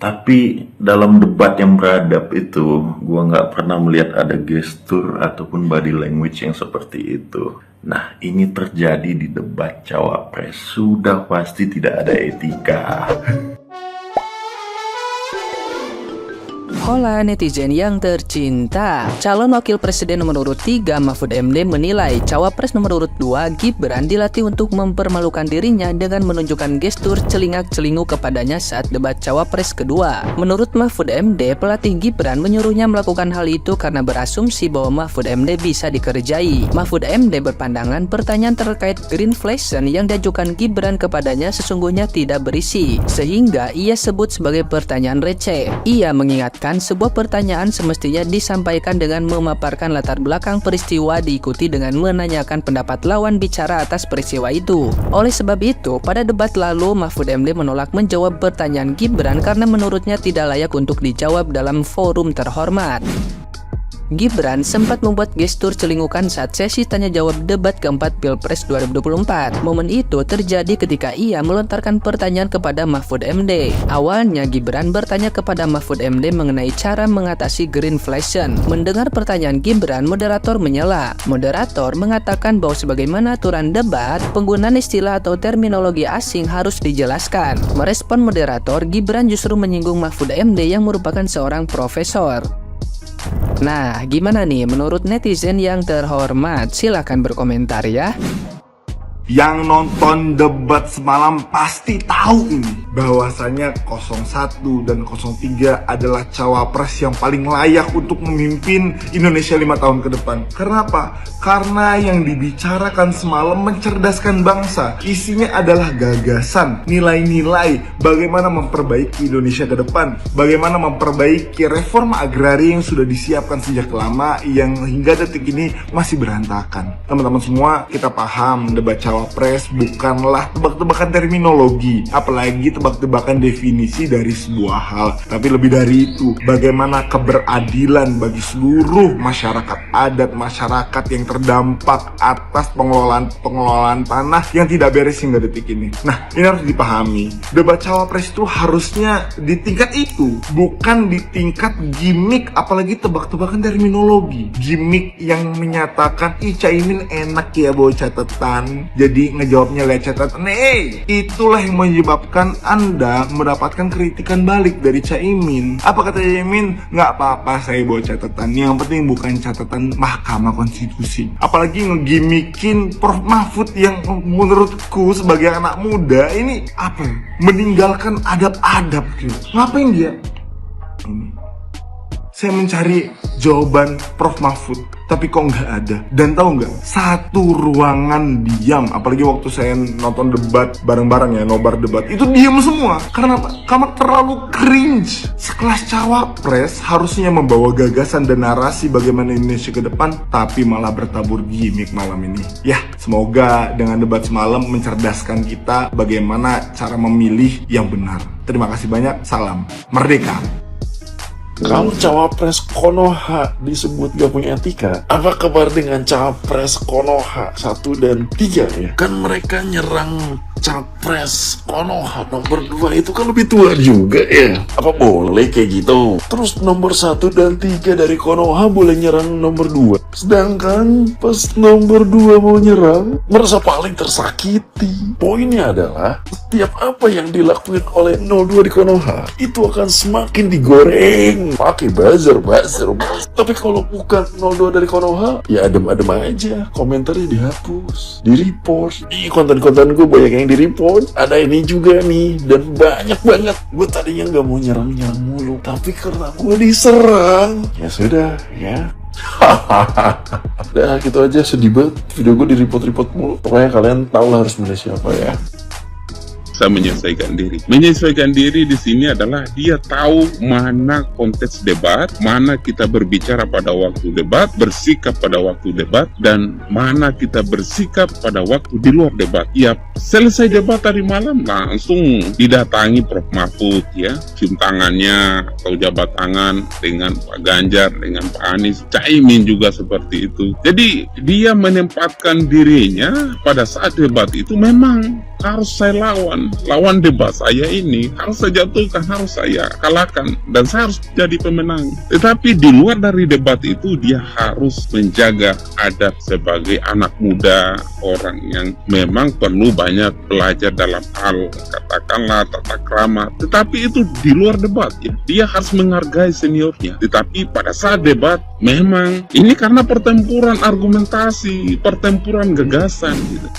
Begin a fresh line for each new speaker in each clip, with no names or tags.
Tapi dalam debat yang beradab itu, gue nggak pernah melihat ada gestur ataupun body language yang seperti itu. Nah, ini terjadi di debat cawapres. Sudah pasti tidak ada etika.
Hola netizen yang tercinta. Calon wakil presiden nomor urut 3 Mahfud MD menilai cawapres nomor urut 2 Gibran dilatih untuk mempermalukan dirinya dengan menunjukkan gestur celingak-celingu kepadanya saat debat cawapres kedua. Menurut Mahfud MD, pelatih Gibran menyuruhnya melakukan hal itu karena berasumsi bahwa Mahfud MD bisa dikerjai. Mahfud MD berpandangan pertanyaan terkait greenflation yang diajukan Gibran kepadanya sesungguhnya tidak berisi, sehingga ia sebut sebagai pertanyaan receh. Ia mengingatkan sebuah pertanyaan semestinya disampaikan dengan memaparkan latar belakang peristiwa diikuti dengan menanyakan pendapat lawan bicara atas peristiwa itu. Oleh sebab itu, pada debat lalu Mahfud MD menolak menjawab pertanyaan Gibran karena menurutnya tidak layak untuk dijawab dalam forum terhormat. Gibran sempat membuat gestur celingukan saat sesi tanya jawab debat keempat Pilpres 2024. Momen itu terjadi ketika ia melontarkan pertanyaan kepada Mahfud MD. Awalnya Gibran bertanya kepada Mahfud MD mengenai cara mengatasi greenflation. Mendengar pertanyaan Gibran, moderator menyela. Moderator mengatakan bahwa sebagaimana aturan debat, penggunaan istilah atau terminologi asing harus dijelaskan. Merespon moderator, Gibran justru menyinggung Mahfud MD yang merupakan seorang profesor. Nah, gimana nih menurut netizen yang terhormat? Silahkan berkomentar ya.
Yang nonton debat semalam pasti tahu ini bahwasanya 01 dan 03 adalah cawapres yang paling layak untuk memimpin Indonesia 5 tahun ke depan. Karena apa? Karena yang dibicarakan semalam mencerdaskan bangsa. Isinya adalah gagasan, nilai-nilai bagaimana memperbaiki Indonesia ke depan, bagaimana memperbaiki reforma agraria yang sudah disiapkan sejak lama yang hingga detik ini masih berantakan. Teman-teman semua, kita paham debat cawapres bukanlah tebak-tebakan terminologi, apalagi tebak-tebakan definisi dari sebuah hal. Tapi lebih dari itu, bagaimana keberadilan bagi seluruh masyarakat adat, masyarakat yang terdampak atas pengelolaan tanah yang tidak beres hingga detik ini. Nah, ini harus dipahami. Debat cawapres itu harusnya di tingkat itu, bukan di tingkat gimmick, apalagi tebak-tebakan terminologi. Gimmick yang menyatakan, Caimin enak ya bawa catatan, jadi ngejawabnya lihat catatan. Itulah yang menyebabkan Anda mendapatkan kritikan balik dari Caimin. Apa kata Caimin? Nggak apa-apa saya bawa catatan, yang penting bukan catatan Mahkamah Konstitusi. Apalagi ngegimikin Prof Mahfud yang menurutku sebagai anak muda ini apa ya? Meninggalkan adab-adab gitu. Ngapain dia? Saya mencari jawaban Prof Mahfud, tapi kok nggak ada. Dan tahu nggak, satu ruangan diam. Apalagi waktu saya nonton debat bareng-bareng ya, nobar debat, itu diam semua. Karena apa? Karena terlalu cringe. Sekelas cawapres harusnya membawa gagasan dan narasi bagaimana Indonesia ke depan, tapi malah bertabur gimmick malam ini. Ya, semoga dengan debat semalam mencerdaskan kita bagaimana cara memilih yang benar. Terima kasih banyak. Salam Merdeka.
Kalau cawapres Konoha disebut gak punya etika, apa kabar dengan cawapres Konoha 1 dan 3 ya? Kan mereka nyerang capres Konoha nomor 2 itu kan lebih tua juga ya. Apa boleh kayak gitu? Terus nomor 1 dan 3 dari Konoha boleh nyerang nomor 2, sedangkan pas nomor 2 mau nyerang merasa paling tersakiti. Poinnya adalah setiap apa yang dilakukan oleh 02 di Konoha itu akan semakin digoreng pakai buzzer. Tapi kalau bukan 02 dari Konoha, ya adem-adem aja, komentarnya dihapus, di-report. Konten-konten gue banyak yang di-report. Ada ini juga nih, dan banyak banget. Gue tadinya gak mau nyerang-nyerang mulu, tapi karena gue diserang, ya sudah ya. Udah gitu aja, sedih banget video gue di-report mulu. Pokoknya kalian tahu lah harus milih siapa ya.
Saya menyelesaikan diri. Menyelesaikan diri di sini adalah dia tahu mana konteks debat, mana kita berbicara pada waktu debat, bersikap pada waktu debat, dan mana kita bersikap pada waktu di luar debat. Ya, selesai debat tadi malam langsung didatangi Prof Mahfud ya, cium tangannya atau jabat tangan dengan Pak Ganjar, dengan Pak Anies, Caimin juga seperti itu. Jadi dia menempatkan dirinya pada saat debat itu memang harus saya lawan, lawan debat saya ini harus saya jatuhkan, harus saya kalahkan, dan saya harus jadi pemenang. Tetapi di luar dari debat itu, dia harus menjaga adab sebagai anak muda, orang yang memang perlu banyak belajar dalam hal katakanlah tata krama. Tetapi itu di luar debat ya. Dia harus menghargai seniornya. Tetapi pada saat debat memang ini karena pertempuran argumentasi, pertempuran gagasan gitu.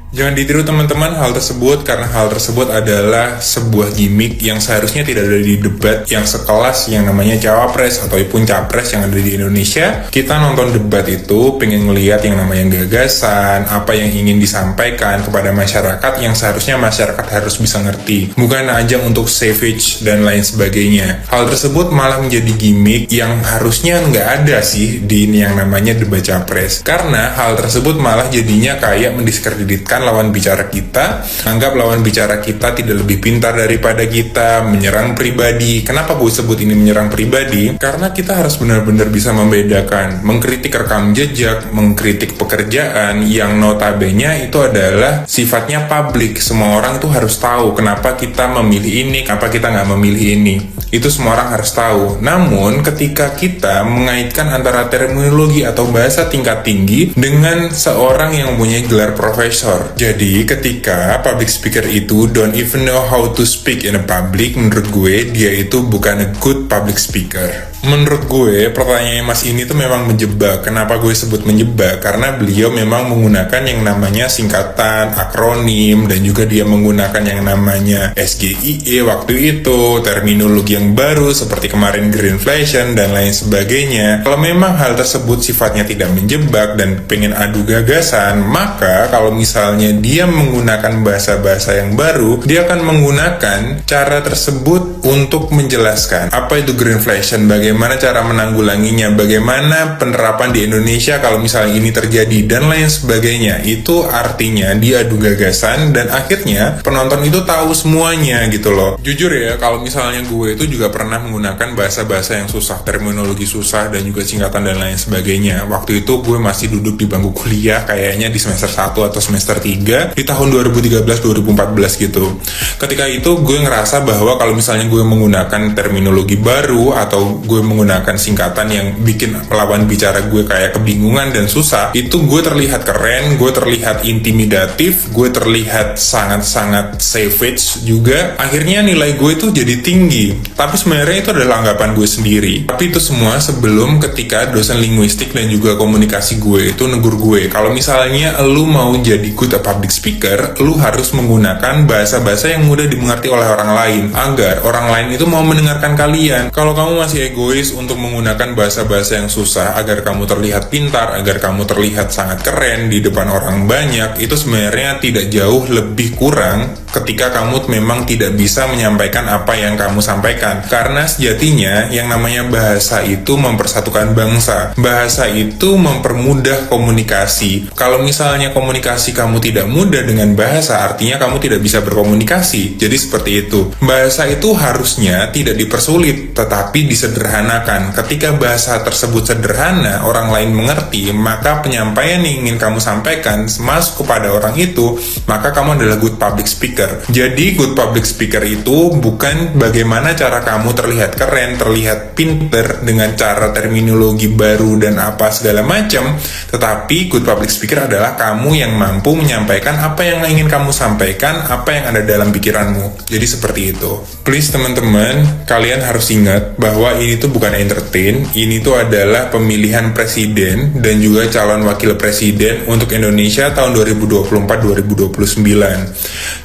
Jangan ditiru teman-teman hal tersebut, karena hal tersebut adalah sebuah gimmick yang seharusnya tidak ada di debat yang sekelas yang namanya cawapres ataupun capres yang ada di Indonesia. Kita nonton debat itu pengen ngelihat yang namanya gagasan, apa yang ingin disampaikan kepada masyarakat yang seharusnya masyarakat harus bisa ngerti, bukan ajang untuk savage dan lain sebagainya. Hal tersebut malah menjadi gimmick yang harusnya nggak ada sih di yang namanya debat capres, karena hal tersebut malah jadinya kayak mendiskreditkan lawan bicara kita, anggap lawan bicara kita tidak lebih pintar daripada kita, menyerang pribadi. Kenapa gue sebut ini menyerang pribadi? Karena kita harus benar-benar bisa membedakan, mengkritik rekam jejak, mengkritik pekerjaan yang notabene itu adalah sifatnya publik. Semua orang itu harus tahu kenapa kita memilih ini, kenapa kita nggak memilih ini. Itu semua orang harus tahu. Namun ketika kita mengaitkan antara terminologi atau bahasa tingkat tinggi dengan seorang yang mempunyai gelar profesor, jadi ketika public speaker itu don't even know how to speak in a public, menurut gue dia itu bukan a good public speaker. Menurut gue pertanyaan Mas ini tuh memang menjebak. Kenapa gue sebut menjebak? Karena beliau memang menggunakan yang namanya singkatan, akronim, dan juga dia menggunakan yang namanya SGIE waktu itu, terminologi yang baru seperti kemarin greenflation dan lain sebagainya. Kalau memang hal tersebut sifatnya tidak menjebak dan pengen adu gagasan, maka kalau misalnya dia menggunakan bahasa-bahasa yang baru, dia akan menggunakan cara tersebut untuk menjelaskan apa itu greenflation, bagaimana cara menanggulanginya, bagaimana penerapan di Indonesia kalau misalnya ini terjadi, dan lain sebagainya. Itu artinya dia adu gagasan dan akhirnya penonton itu tahu semuanya gitu loh. Jujur ya, kalau misalnya gue itu juga pernah menggunakan bahasa-bahasa yang susah, terminologi susah dan juga singkatan dan lain sebagainya. Waktu itu gue masih duduk di bangku kuliah, kayaknya di semester 1 atau semester 3 di tahun 2013-2014 gitu. Ketika itu gue ngerasa bahwa kalau misalnya gue menggunakan terminologi baru atau gue menggunakan singkatan yang bikin lawan bicara gue kayak kebingungan dan susah, itu gue terlihat keren, gue terlihat intimidatif, gue terlihat sangat-sangat savage juga. Akhirnya nilai gue itu jadi tinggi. Tapi sebenarnya itu adalah anggapan gue sendiri. Tapi itu semua sebelum ketika dosen linguistik dan juga komunikasi gue itu negur gue, kalau misalnya lu mau jadi good public speaker, lu harus menggunakan bahasa-bahasa yang mudah dimengerti oleh orang lain, agar orang lain itu mau mendengarkan kalian. Kalau kamu masih egois untuk menggunakan bahasa-bahasa yang susah agar kamu terlihat pintar, agar kamu terlihat sangat keren di depan orang banyak, itu sebenarnya tidak jauh lebih kurang ketika kamu memang tidak bisa menyampaikan apa yang kamu sampaikan. Karena sejatinya yang namanya bahasa itu mempersatukan bangsa. Bahasa itu mempermudah komunikasi. Kalau misalnya komunikasi kamu tidak mudah dengan bahasa, artinya kamu tidak bisa berkomunikasi. Jadi seperti itu. Bahasa itu harusnya tidak dipersulit, tetapi disederhanakan. Ketika bahasa tersebut sederhana, orang lain mengerti, maka penyampaian yang ingin kamu sampaikan masuk kepada orang itu, maka kamu adalah good public speaker. Jadi good public speaker itu bukan bagaimana cara kamu terlihat keren, terlihat pinter dengan cara terminologi baru dan apa segala macam, tetapi good public speaker adalah kamu yang mampu menyampaikan apa yang ingin kamu sampaikan, apa yang ada dalam pikiranmu. Jadi seperti itu. Please teman-teman, kalian harus ingat bahwa ini tuh bukan entertain, ini tuh adalah pemilihan presiden dan juga calon wakil presiden untuk Indonesia tahun 2024-2029.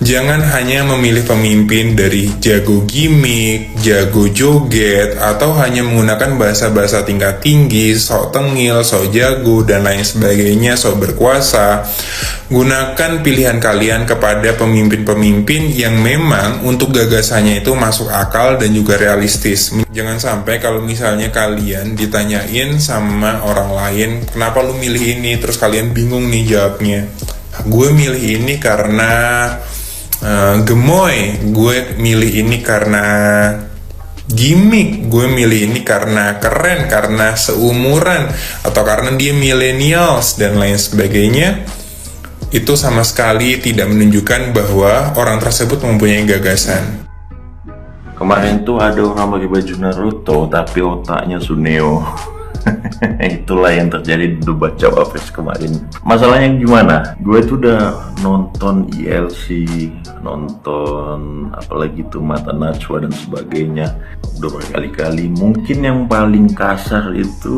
Jangan hanya memilih pemimpin dari jago gimmick, jago joget, atau hanya menggunakan bahasa-bahasa tingkat tinggi, sok tengil, sok jago, dan lain sebagainya, sok berkuasa. Gunakan pilihan kalian kepada pemimpin-pemimpin yang memang untuk gagasannya itu masuk akal dan juga realistis. Jangan sampai kalau misalnya kalian ditanyain sama orang lain, kenapa lu milih ini, terus kalian bingung nih jawabnya. Gue milih ini karena gemoy, gue milih ini karena gimmick, gue milih ini karena keren, karena seumuran, atau karena dia millennials dan lain sebagainya. itu sama sekali tidak menunjukkan bahwa orang tersebut mempunyai gagasan.
Kemarin tuh ada orang pakai baju Naruto tapi otaknya Suneo. Itulah yang terjadi di debat cawapres kemarin. Masalahnya gimana? Gue tuh udah nonton ILC, nonton apalagi tuh Mata Najwa dan sebagainya udah berkali-kali. Mungkin yang paling kasar itu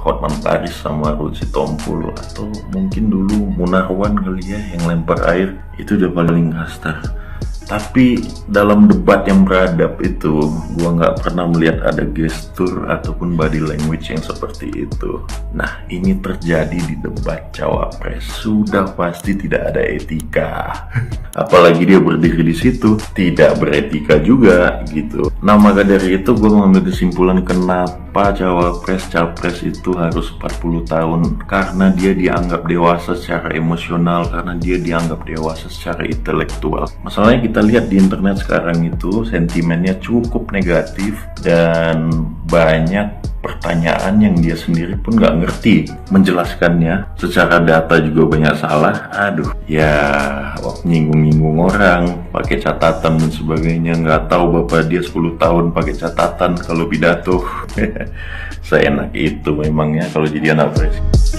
Hotman Paris sama Ruth Sitompul, atau mungkin dulu Munarwan kali ya yang lempar air, itu udah paling kasar. Tapi dalam debat yang beradab itu, gua nggak pernah melihat ada gestur ataupun body language yang seperti itu. Nah, ini terjadi di debat cawapres. Sudah pasti tidak ada etika. Apalagi dia berdiri di situ, tidak beretika juga gitu. Nah, maka dari itu gua mengambil kesimpulan kenapa cawapres-capres itu harus 40 tahun. Karena dia dianggap dewasa secara emosional, karena dia dianggap dewasa secara intelektual. Masalahnya kita lihat di internet sekarang itu sentimennya cukup negatif dan banyak pertanyaan yang dia sendiri pun nggak ngerti menjelaskannya. Secara data juga banyak salah. Aduh, ya nyinggung-nyinggung orang, pakai catatan dan sebagainya. Nggak tahu bapak dia 10 tahun pakai catatan kalau pidato. Seenak itu memangnya kalau jadi anak presiden.